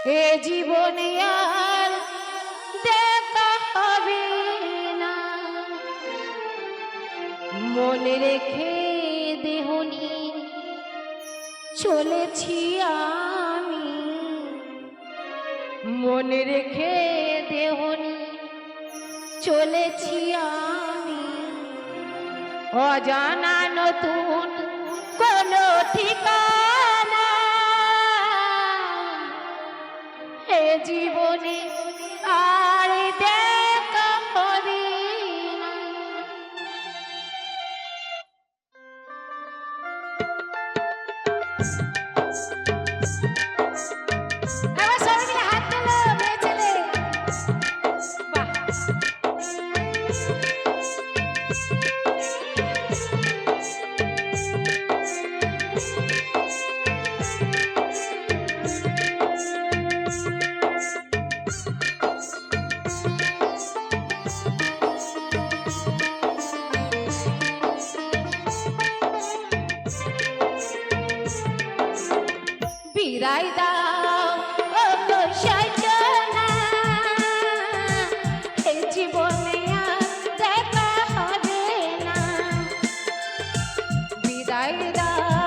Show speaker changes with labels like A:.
A: এ জীবনে আর দেখা হবে না, মনে রেখে দেহনি চলেছি আমি, মনে রেখে দেহনি চলেছি আমি, অজানা নতুন কোন ঠিকানা এ জীবনে আর দেখা হবে না। এবার সবাই মিলে হাত তোলো, মেয়ে ছেলে। বাহ! বিদায় দাও ও গো সজনা, এ জীবনে আর দেখা হবে না। বিদায় দাও